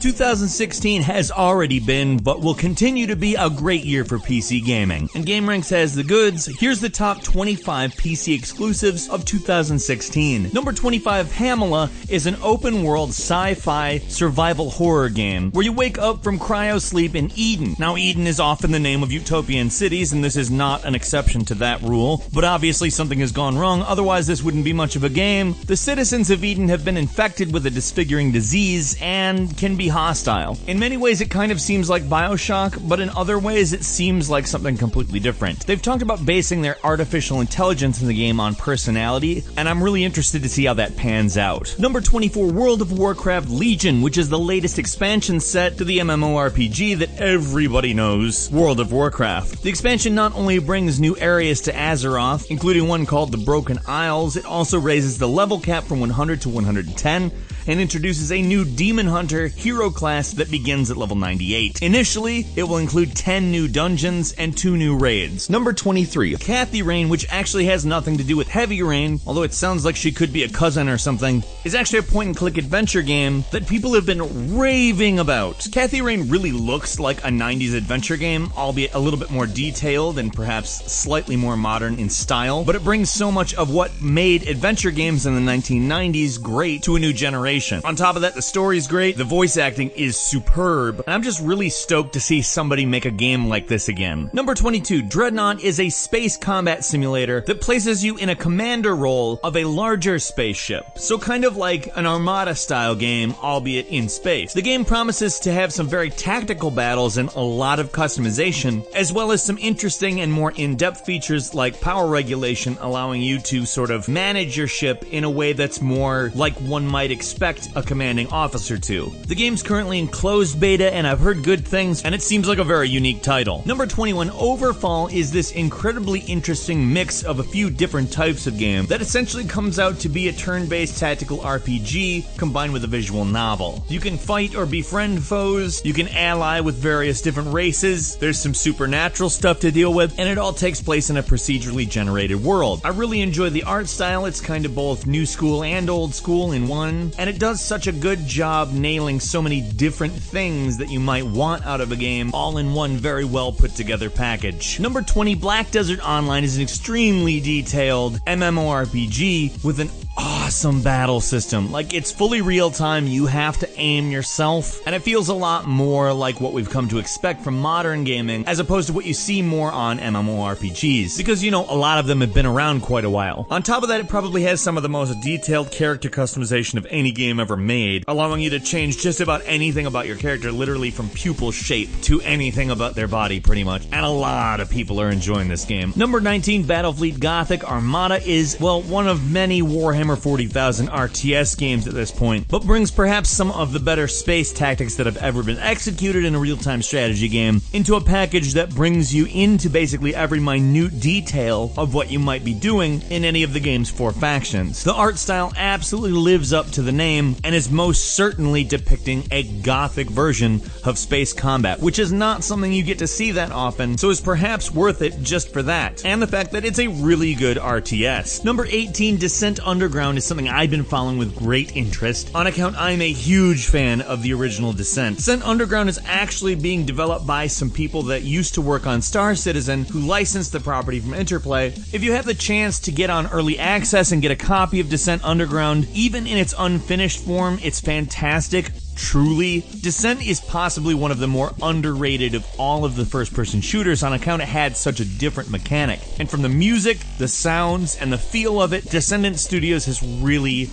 2016 has already been, but will continue to be a great year for PC gaming. And GameRanks has the goods. Here's the top 25 PC exclusives of 2016. Number 25, Pamela is an open-world sci-fi survival horror game where you wake up from cryo-sleep in Eden. Now, Eden is often the name of utopian cities, and this is not an exception to that rule, but obviously something has gone wrong, otherwise this wouldn't be much of a game. The citizens of Eden have been infected with a disfiguring disease and can be hostile. In many ways it kind of seems like BioShock, but in other ways it seems like something completely different. They've talked about basing their artificial intelligence in the game on personality, and I'm really interested to see how that pans out. Number 24, World of Warcraft Legion, which is the latest expansion set to the MMORPG that everybody knows, World of Warcraft. The expansion not only brings new areas to Azeroth, including one called the Broken Isles, it also raises the level cap from 100 to 110, and introduces a new Demon Hunter hero class that begins at level 98. Initially, it will include 10 new dungeons and 2 new raids. Number 23, Kathy Rain, which actually has nothing to do with Heavy Rain, although it sounds like she could be a cousin or something, is actually a point-and-click adventure game that people have been raving about. Kathy Rain really looks like a 90s adventure game, albeit a little bit more detailed and perhaps slightly more modern in style, but it brings so much of what made adventure games in the 1990s great to a new generation. On top of that, the story's great, the voice acting is superb, and I'm just really stoked to see somebody make a game like this again. Number 22, Dreadnought is a space combat simulator that places you in a commander role of a larger spaceship, so kind of like an Armada-style game, albeit in space. The game promises to have some very tactical battles and a lot of customization, as well as some interesting and more in-depth features like power regulation, allowing you to sort of manage your ship in a way that's more like one might expect a commanding officer to. The game's currently in closed beta, and I've heard good things, and it seems like a very unique title. Number 21, Overfall is this incredibly interesting mix of a few different types of game that essentially comes out to be a turn-based tactical RPG combined with a visual novel. You can fight or befriend foes, you can ally with various different races, there's some supernatural stuff to deal with, and it all takes place in a procedurally generated world. I really enjoy the art style. It's kind of both new school and old school in one, and it does such a good job nailing so many different things that you might want out of a game, all in one very well put together package. Number 20, Black Desert Online is an extremely detailed MMORPG with an awesome battle system. Like, it's fully real time, you have to aim yourself, and it feels a lot more like what we've come to expect from modern gaming as opposed to what you see more on MMORPGs, because, you know, a lot of them have been around quite a while. On top of that, it probably has some of the most detailed character customization of any game ever made, allowing you to change just about anything about your character, literally from pupil shape to anything about their body pretty much, and a lot of people are enjoying this game. Number 19, Battlefleet Gothic Armada is, well, one of many Warhammer 40,000 RTS games at this point, but brings perhaps some of the better space tactics that have ever been executed in a real-time strategy game into a package that brings you into basically every minute detail of what you might be doing in any of the game's 4 factions. The art style absolutely lives up to the name and is most certainly depicting a gothic version of space combat, which is not something you get to see that often, so is perhaps worth it just for that, and the fact that it's a really good RTS. Number 18, Descent Underground is something I've been following with great interest, on account I'm a huge fan of the original Descent. Descent Underground is actually being developed by some people that used to work on Star Citizen, who licensed the property from Interplay. If you have the chance to get on early access and get a copy of Descent Underground, even in its unfinished form, it's fantastic. Truly, Descent is possibly one of the more underrated of all of the first-person shooters on account it had such a different mechanic. And from the music, the sounds, and the feel of it, Descendant Studios has really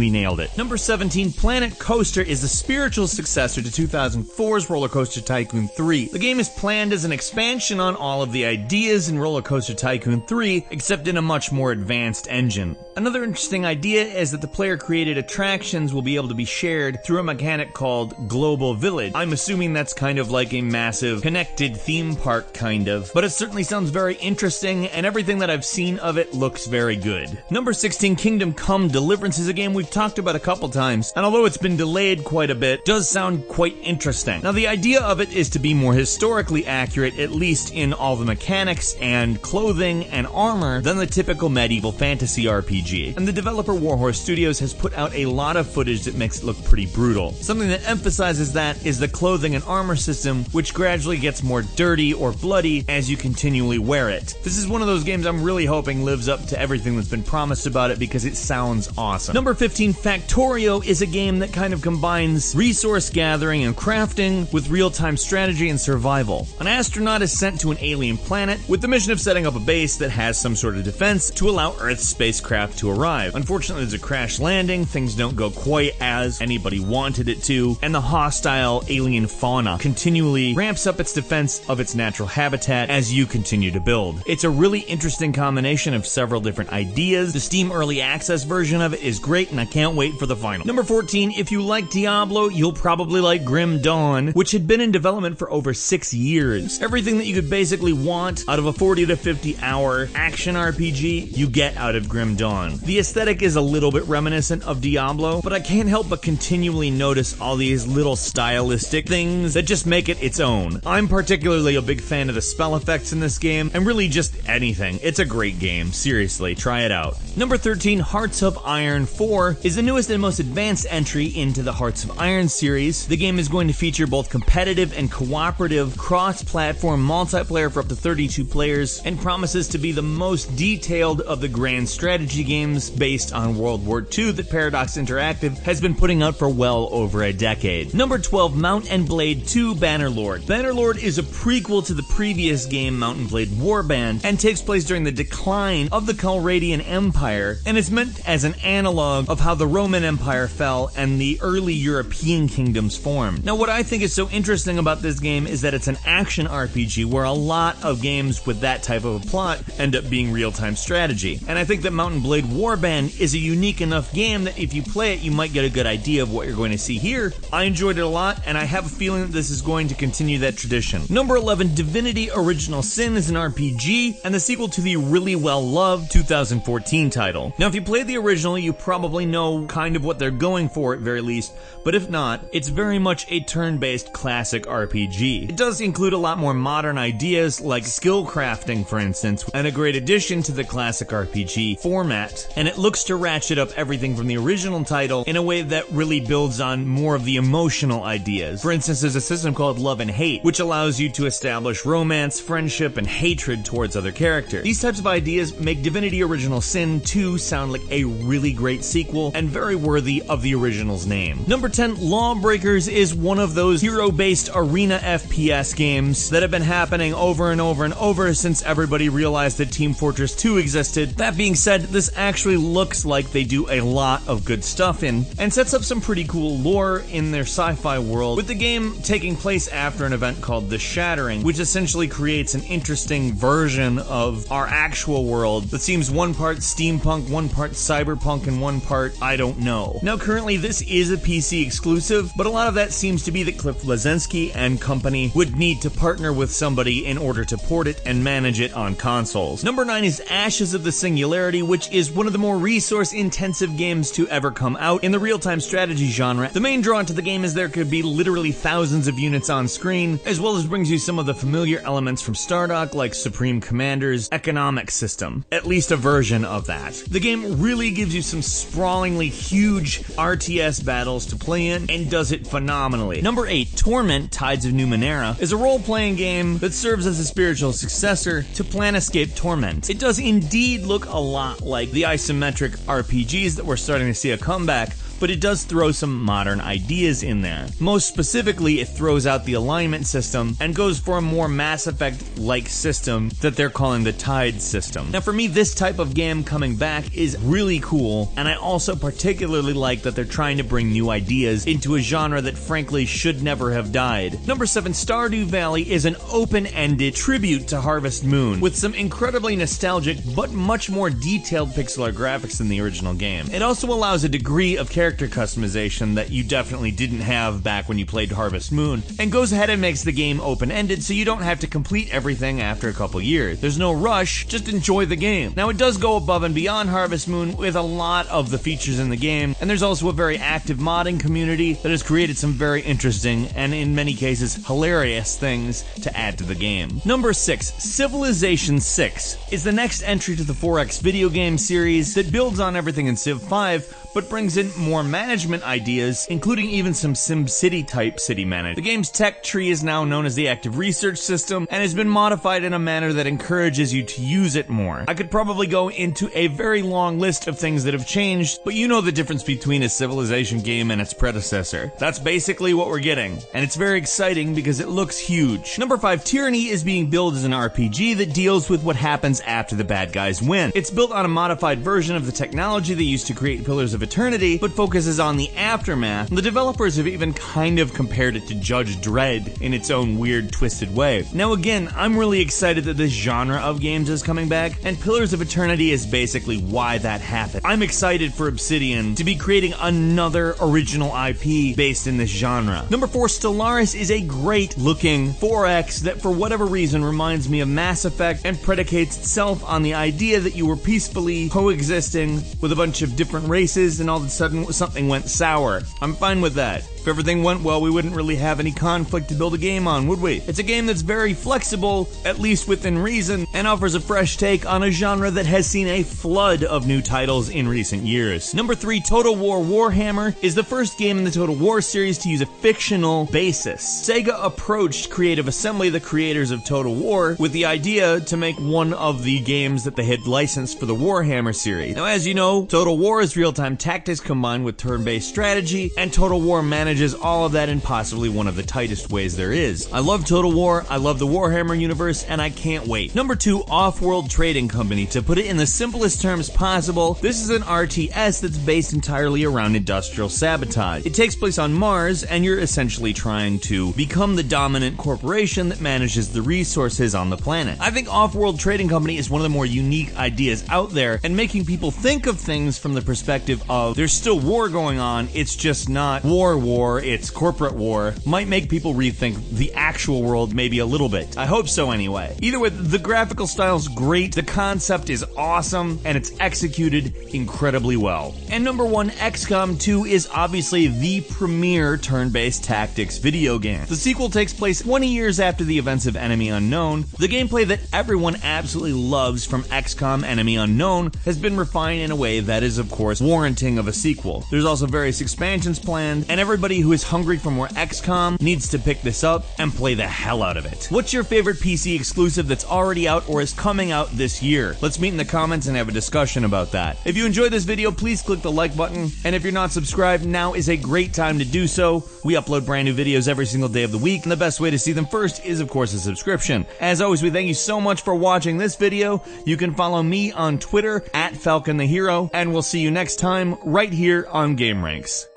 nailed it. Number 17, Planet Coaster is the spiritual successor to 2004's Roller Coaster Tycoon 3. The game is planned as an expansion on all of the ideas in Roller Coaster Tycoon 3, except in a much more advanced engine. Another interesting idea is that the player-created attractions will be able to be shared through a mechanic called Global Village. I'm assuming that's kind of like a massive connected theme park kind of, but it certainly sounds very interesting, and everything that I've seen of it looks very good. Number 16, Kingdom Come Deliverance is a game we've talked about a couple times, and although it's been delayed quite a bit, does sound quite interesting. Now, the idea of it is to be more historically accurate, at least in all the mechanics and clothing and armor, than the typical medieval fantasy RPG. And the developer Warhorse Studios has put out a lot of footage that makes it look pretty brutal. Some Something that emphasizes that is the clothing and armor system, which gradually gets more dirty or bloody as you continually wear it. This is one of those games I'm really hoping lives up to everything that's been promised about it because it sounds awesome. Number 15, Factorio is a game that kind of combines resource gathering and crafting with real-time strategy and survival. An astronaut is sent to an alien planet with the mission of setting up a base that has some sort of defense to allow Earth's spacecraft to arrive. Unfortunately, there's a crash landing, things don't go quite as anybody wanted it to, and the hostile alien fauna continually ramps up its defense of its natural habitat as you continue to build. It's a really interesting combination of several different ideas. The Steam Early Access version of it is great, and I can't wait for the final. Number 14, if you like Diablo, you'll probably like Grim Dawn, which had been in development for over 6 years. Everything that you could basically want out of a 40 to 50 hour action RPG, you get out of Grim Dawn. The aesthetic is a little bit reminiscent of Diablo, but I can't help but continually notice all these little stylistic things that just make it its own. I'm particularly a big fan of the spell effects in this game, and really just anything. It's a great game. Seriously, try it out. Number 13, Hearts of Iron 4 is the newest and most advanced entry into the Hearts of Iron series. The game is going to feature both competitive and cooperative cross-platform multiplayer for up to 32 players, and promises to be the most detailed of the grand strategy games based on World War II that Paradox Interactive has been putting out for well over a decade. Number 12, Mount and Blade 2 Bannerlord. Bannerlord is a prequel to the previous game Mount and Blade Warband and takes place during the decline of the Calradian Empire, and is meant as an analog of how the Roman Empire fell and the early European kingdoms formed. Now, what I think is so interesting about this game is that it's an action RPG where a lot of games with that type of a plot end up being real-time strategy. And I think that Mount and Blade Warband is a unique enough game that if you play it, you might get a good idea of what you're going to see here. I enjoyed it a lot, and I have a feeling that this is going to continue that tradition. Number 11, Divinity Original Sin is an RPG, and the sequel to the really well-loved 2014 title. Now, if you played the original, you probably know kind of what they're going for at very least, but if not, it's very much a turn-based classic RPG. It does include a lot more modern ideas, like skill crafting, for instance, and a great addition to the classic RPG format, and it looks to ratchet up everything from the original title in a way that really builds on more of the emotional ideas. For instance, there's a system called Love and Hate, which allows you to establish romance, friendship, and hatred towards other characters. These types of ideas make Divinity Original Sin 2 sound like a really great sequel and very worthy of the original's name. Number 10, Lawbreakers is one of those hero-based arena FPS games that have been happening over and over and over since everybody realized that Team Fortress 2 existed. That being said, this actually looks like they do a lot of good stuff in, and sets up some pretty cool lore in their sci-fi world, with the game taking place after an event called The Shattering, which essentially creates an interesting version of our actual world that seems one part steampunk, one part cyberpunk, and one part I don't know. Now, currently this is a PC exclusive, but a lot of that seems to be that Cliff Bleszinski and company would need to partner with somebody in order to port it and manage it on consoles. Number 9 is Ashes of the Singularity, which is one of the more resource-intensive games to ever come out in the real-time strategy genre. The main draw to the game is there could be literally thousands of units on screen, as well as brings you some of the familiar elements from Stardock, like Supreme Commander's economic system, at least a version of that. The game really gives you some sprawlingly huge RTS battles to play in, and does it phenomenally. Number 8, Torment Tides of Numenera is a role-playing game that serves as a spiritual successor to Planescape Torment. It does indeed look a lot like the isometric RPGs that we're starting to see a comeback, but it does throw some modern ideas in there. Most specifically, it throws out the alignment system and goes for a more Mass Effect-like system that they're calling the Tide system. Now, for me, this type of game coming back is really cool, and I also particularly like that they're trying to bring new ideas into a genre that frankly should never have died. Number 7, Stardew Valley is an open-ended tribute to Harvest Moon, with some incredibly nostalgic but much more detailed pixel art graphics than the original game. It also allows a degree of character customization that you definitely didn't have back when you played Harvest Moon, and goes ahead and makes the game open-ended so you don't have to complete everything after a couple years. There's no rush, just enjoy the game. Now, it does go above and beyond Harvest Moon with a lot of the features in the game, and there's also a very active modding community that has created some very interesting, and in many cases hilarious, things to add to the game. Number 6, Civilization 6 is the next entry to the 4X video game series that builds on everything in Civ 5, but brings in more management ideas, including even some SimCity type city management. The game's tech tree is now known as the Active Research System and has been modified in a manner that encourages you to use it more. I could probably go into a very long list of things that have changed, but you know the difference between a Civilization game and its predecessor. That's basically what we're getting, and it's very exciting because it looks huge. Number 5, Tyranny is being billed as an RPG that deals with what happens after the bad guys win. It's built on a modified version of the technology they used to create Pillars of Eternity, but focuses on the aftermath. The developers have even kind of compared it to Judge Dredd in its own weird, twisted way. Now again, I'm really excited that this genre of games is coming back, and Pillars of Eternity is basically why that happened. I'm excited for Obsidian to be creating another original IP based in this genre. Number 4, Stellaris is a great looking 4X that for whatever reason reminds me of Mass Effect and predicates itself on the idea that you were peacefully coexisting with a bunch of different races and all of a sudden something went sour. I'm fine with that. If everything went well, we wouldn't really have any conflict to build a game on, would we? It's a game that's very flexible, at least within reason, and offers a fresh take on a genre that has seen a flood of new titles in recent years. Number 3, Total War Warhammer is the first game in the Total War series to use a fictional basis. Sega approached Creative Assembly, the creators of Total War, with the idea to make one of the games that they had licensed for the Warhammer series. Now, as you know, Total War is real-time tactics combined with turn-based strategy, and Total War manages all of that in possibly one of the tightest ways there is. I love Total War, I love the Warhammer universe, and I can't wait. Number 2, Off-World Trading Company. To put it in the simplest terms possible, this is an RTS that's based entirely around industrial sabotage. It takes place on Mars, and you're essentially trying to become the dominant corporation that manages the resources on the planet. I think Off-World Trading Company is one of the more unique ideas out there, and making people think of things from the perspective of there's still war going on, it's just not war, it's corporate war, might make people rethink the actual world maybe a little bit. I hope so anyway. Either way, the graphical style's great, the concept is awesome, and it's executed incredibly well. And number 1, XCOM 2 is obviously the premier turn-based tactics video game. The sequel takes place 20 years after the events of Enemy Unknown. The gameplay that everyone absolutely loves from XCOM Enemy Unknown has been refined in a way that is, of course, warranting of a sequel. There's also various expansions planned, and everybody who is hungry for more XCOM needs to pick this up and play the hell out of it. What's your favorite PC exclusive that's already out or is coming out this year? Let's meet in the comments and have a discussion about that. If you enjoyed this video, please click the like button, and if you're not subscribed, now is a great time to do so. We upload brand new videos every single day of the week, and the best way to see them first is, of course, a subscription. As always, we thank you so much for watching this video. You can follow me on Twitter @FalconTheHero, and we'll see you next time right here on GameRanks.